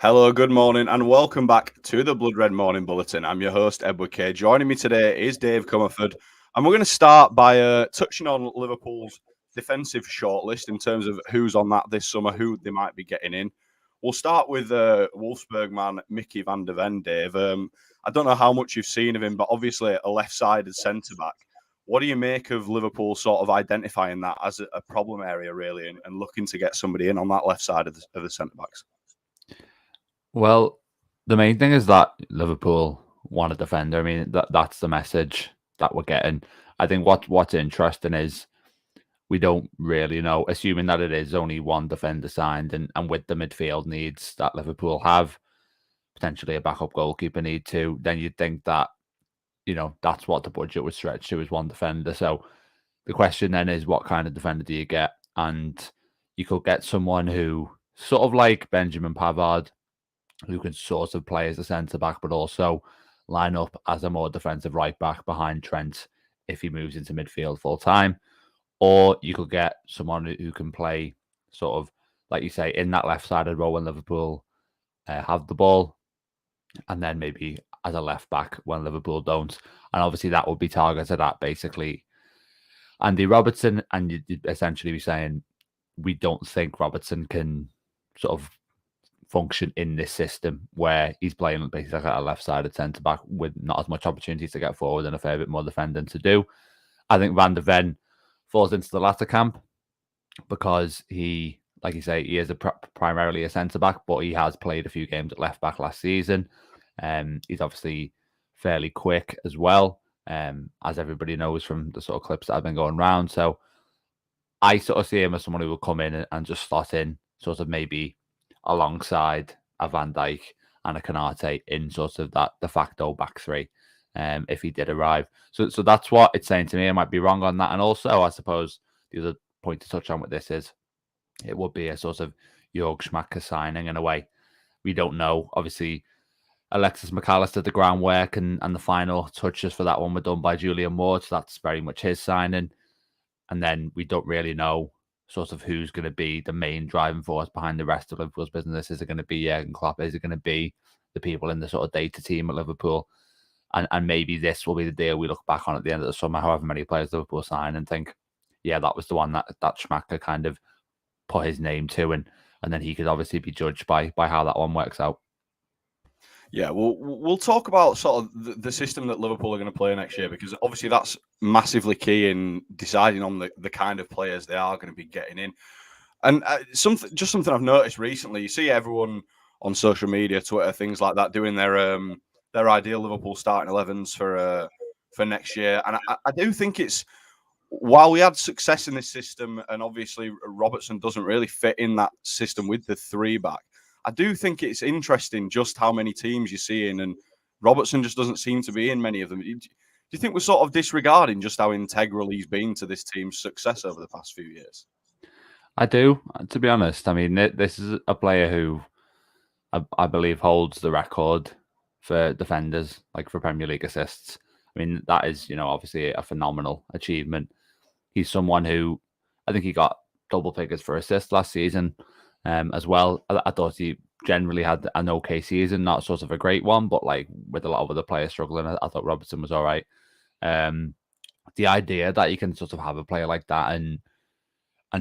Hello, good morning, and welcome back to the Blood Red Morning Bulletin. I'm your host, Edward Kay. Joining me today is Dave Comerford, and we're going to start by touching on Liverpool's defensive shortlist in terms of who's on that this summer, who they might be getting in. We'll start with Wolfsburg man Micky van der Ven, Dave. I don't know how much you've seen of him, but obviously a left-sided centre-back. What do you make of Liverpool sort of identifying that as a problem area, really, and looking to get somebody in on that left side of the centre-backs? Well, the main thing is that Liverpool want a defender. I mean, that's the message that we're getting. I think what's interesting is we don't really know, assuming that it is only one defender signed, and with the midfield needs that Liverpool have, potentially a backup goalkeeper need too, then you'd think that, that's what the budget would stretch to, is one defender. So the question then is, what kind of defender do you get? And you could get someone who, sort of like Benjamin Pavard, who can sort of play as a centre back, but also line up as a more defensive right back behind Trent if he moves into midfield full time. Or you could get someone who can play sort of, like you say, in that left sided role when Liverpool have the ball, and then maybe as a left back when Liverpool don't. And obviously that would be targeted at basically Andy Robertson, and you'd essentially be saying, we don't think Robertson can sort of function in this system where he's playing basically like a left-sided centre-back with not as much opportunities to get forward and a fair bit more defending to do. I think Van der Ven falls into the latter camp because he, like you say, he is primarily a centre-back, but he has played a few games at left-back last season. He's obviously fairly quick as well, as everybody knows from the sort of clips that have been going around. So I sort of see him as someone who will come in and just slot in, sort of maybe alongside a Van Dijk and a Konate in sort of that de facto back three, if he did arrive. So that's what it's saying to me. I might be wrong on that. And also, I suppose the other point to touch on with this is it would be a sort of Jörg Schmacker signing in a way. We don't know. Obviously, Alexis McAllister, the groundwork and the final touches for that one were done by Julian Ward. So that's very much his signing. And then we don't really know sort of who's going to be the main driving force behind the rest of Liverpool's business. Is it going to be Jurgen Klopp? Is it going to be the people in the sort of data team at Liverpool? And maybe this will be the deal we look back on at the end of the summer, however many players Liverpool sign, and think, yeah, that was the one that Schmacker kind of put his name to, and then he could obviously be judged by how that one works out. Yeah, we'll talk about sort of the system that Liverpool are going to play next year, because obviously that's massively key in deciding on the kind of players they are going to be getting in. And something I've noticed recently, you see everyone on social media, Twitter, things like that, doing their ideal Liverpool starting 11s for next year. And I do think it's, while we had success in this system, and obviously Robertson doesn't really fit in that system with the three back, I do think it's interesting just how many teams you're seeing, and Robertson just doesn't seem to be in many of them. Do you think we're sort of disregarding just how integral he's been to this team's success over the past few years? I do, to be honest. I mean, this is a player who I believe holds the record for defenders, like for Premier League assists. I mean, that is, obviously a phenomenal achievement. He's someone who, I think he got double figures for assists last season. As well, I thought he generally had an okay season, not sort of a great one, but like with a lot of other players struggling, I thought Robertson was all right. The idea that you can sort of have a player like that and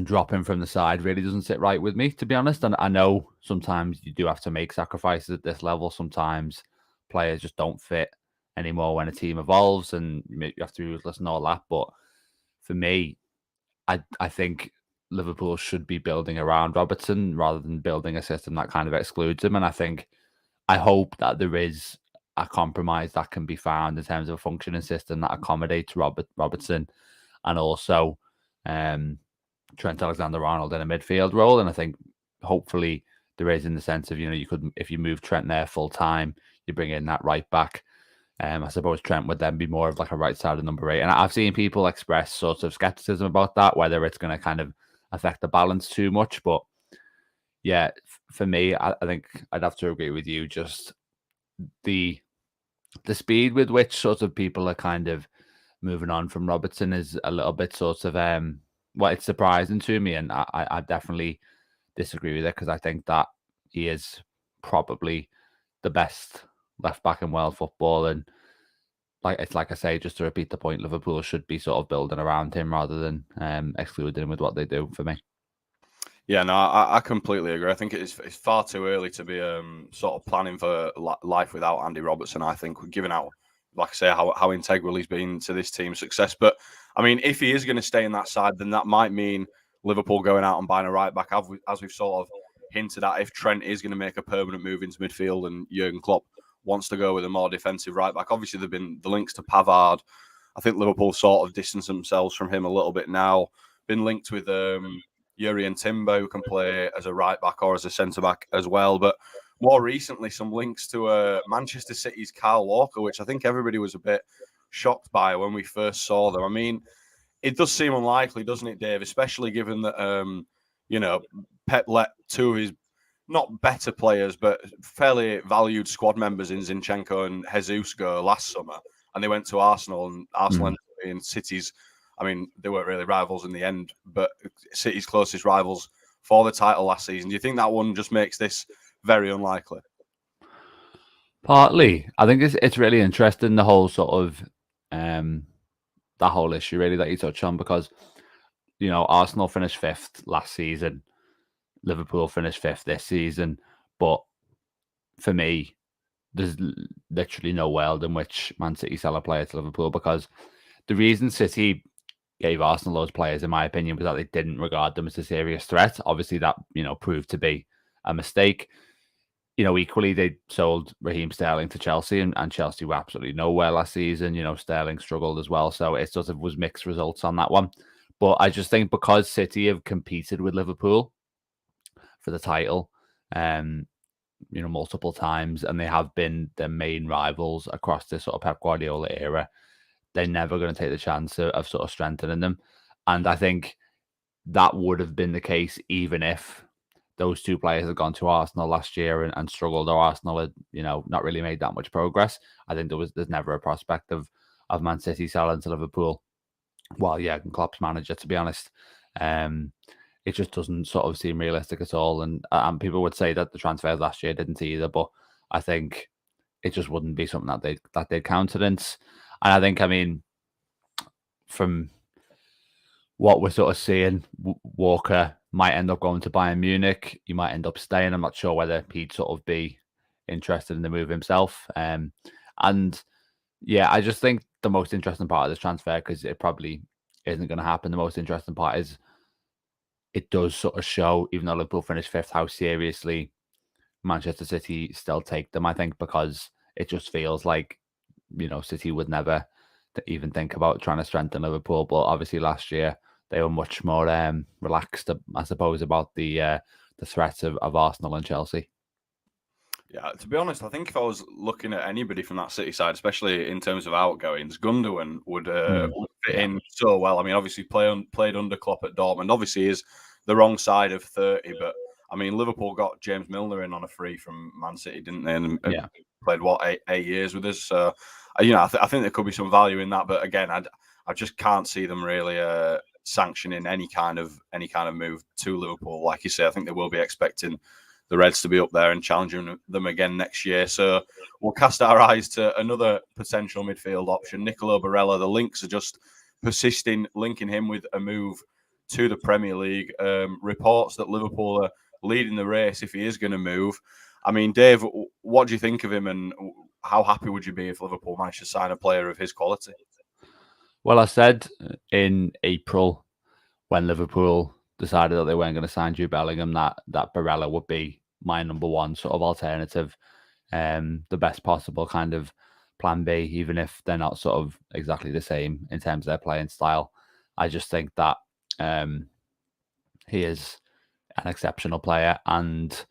drop him from the side really doesn't sit right with me, to be honest. And I know sometimes you do have to make sacrifices at this level. Sometimes players just don't fit anymore when a team evolves, and you have to be ruthless and all that. But for me, I think Liverpool should be building around Robertson rather than building a system that kind of excludes him. And I hope that there is a compromise that can be found in terms of a functioning system that accommodates Robertson and also Trent Alexander-Arnold in a midfield role. And I think hopefully there is, in the sense of, you could, if you move Trent there full time, you bring in that right back. I suppose Trent would then be more of like a right-sided number 8. And I've seen people express sort of skepticism about that, whether it's going to kind of affect the balance too much. But yeah, for me, I think I'd have to agree with you. Just the speed with which sort of people are kind of moving on from Robertson is a little bit sort of it's surprising to me, and I definitely disagree with it, because I think that he is probably the best left back in world football. And like I say, just to repeat the point, Liverpool should be sort of building around him rather than excluding him with what they do for me. Yeah, no, I completely agree. I think it's far too early to be sort of planning for life without Andy Robertson. I think we're giving out, like I say, how integral he's been to this team's success. But I mean, if he is going to stay in that side, then that might mean Liverpool going out and buying a right back, as we've sort of hinted at. If Trent is going to make a permanent move into midfield and Jurgen Klopp wants to go with a more defensive right back, obviously there've been the links to Pavard. I think Liverpool sort of distanced themselves from him a little bit now. Been linked with Yuri and Timber, who can play as a right back or as a centre back as well. But more recently, some links to Manchester City's Kyle Walker, which I think everybody was a bit shocked by when we first saw them. I mean, it does seem unlikely, doesn't it, Dave? Especially given that, Pep let two of his not better players, but fairly valued squad members in Zinchenko and Jesus go last summer, and they went to Arsenal, and Arsenal ended up being City's. I mean, they weren't really rivals in the end, but City's closest rivals for the title last season. Do you think that one just makes this very unlikely? Partly. I think it's really interesting, the whole sort of that whole issue really that you touched on, because Arsenal finished 5th last season, Liverpool finished 5th this season, but for me, there's literally no world in which Man City sell a player to Liverpool, because the reason City gave Arsenal those players, in my opinion, was that they didn't regard them as a serious threat. Obviously, that proved to be a mistake. Equally, they sold Raheem Sterling to Chelsea, and Chelsea were absolutely nowhere last season. Sterling struggled as well, so it sort of was mixed results on that one. But I just think because City have competed with Liverpool for the title, multiple times, and they have been their main rivals across this sort of Pep Guardiola era, they're never going to take the chance of sort of strengthening them. And I think that would have been the case even if those two players had gone to Arsenal last year and struggled, or Arsenal had, not really made that much progress. I think there's never a prospect of Man City selling to Liverpool while Jurgen Klopp's manager, to be honest. It just doesn't sort of seem realistic at all. And people would say that the transfers last year didn't either, but I think it just wouldn't be something that they'd countenance. And I think, from what we're sort of seeing, Walker might end up going to Bayern Munich. He might end up staying. I'm not sure whether he'd sort of be interested in the move himself. And yeah, I just think the most interesting part of this transfer, because it probably isn't going to happen, the most interesting part is it does sort of show, even though Liverpool finished 5th, how seriously Manchester City still take them, I think, because it just feels like, City would never even think about trying to strengthen Liverpool. But obviously last year they were much more relaxed, I suppose, about the threat of Arsenal and Chelsea. Yeah, to be honest, I think if I was looking at anybody from that City side, especially in terms of outgoings, Gundogan would fit in so well. I mean, obviously played under Klopp at Dortmund. Obviously, is the wrong side of 30, but I mean, Liverpool got James Milner in on a free from Man City, didn't they? And played eight years with us. So, I think there could be some value in that. But again, I just can't see them really sanctioning any kind of move to Liverpool. Like you say, I think they will be expecting the Reds to be up there and challenging them again next year. So we'll cast our eyes to another potential midfield option, Nicolo Barella. The links are just persisting, linking him with a move to the Premier League. Reports that Liverpool are leading the race if he is going to move. I mean, Dave, what do you think of him, and how happy would you be if Liverpool managed to sign a player of his quality? Well, I said in April, when Liverpool decided that they weren't going to sign Jude Bellingham, that Barella would be my number one sort of alternative, the best possible kind of plan B, even if they're not sort of exactly the same in terms of their playing style. I just think that he is an exceptional player, and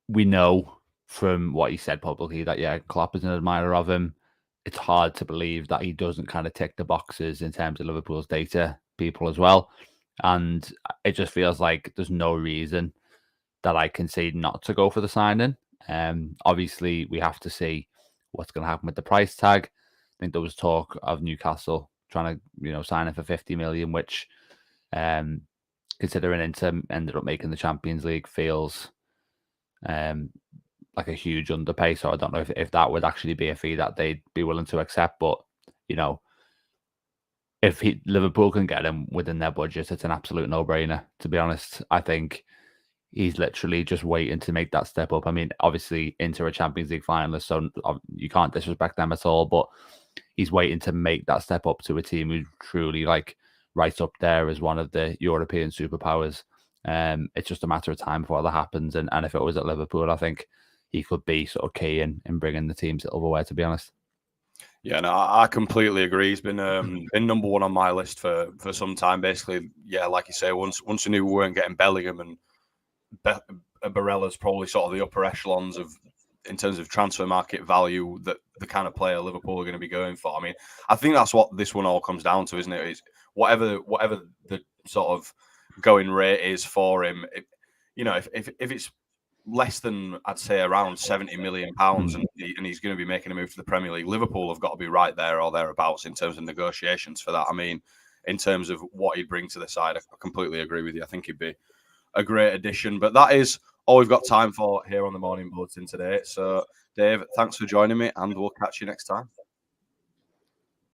we know from what he said publicly that Klopp is an admirer of him. It's hard to believe that he doesn't kind of tick the boxes in terms of Liverpool's data people as well. And it just feels like there's no reason that I can see not to go for the signing. Obviously, we have to see what's going to happen with the price tag. I think there was talk of Newcastle trying to, sign him for 50 million, which, considering Inter ended up making the Champions League, feels like a huge underpay. So I don't know if that would actually be a fee that they'd be willing to accept. But if Liverpool can get him within their budget, it's an absolute no-brainer. To be honest, I think he's literally just waiting to make that step up. I mean, obviously, Inter a Champions League finalist, so you can't disrespect them at all. But he's waiting to make that step up to a team who's truly like right up there as one of the European superpowers. It's just a matter of time before that happens. And if it was at Liverpool, I think he could be sort of key in bringing the team silverware, to be honest. Yeah, no, I completely agree. He's been number one on my list for some time. Basically, yeah, like you say, once we knew we weren't getting Bellingham, and Barella's probably sort of the upper echelons in terms of transfer market value, that the kind of player Liverpool are going to be going for. I mean, I think that's what this one all comes down to, isn't it? Is whatever the sort of going rate is for him. If it's less than, I'd say, around £70 million, and he's going to be making a move to the Premier League, Liverpool have got to be right there or thereabouts in terms of negotiations for that. I mean, in terms of what he'd bring to the side, I completely agree with you. I think he'd be a great addition. But that is all we've got time for here on the Morning Bulletin today. So, Dave, thanks for joining me, and we'll catch you next time.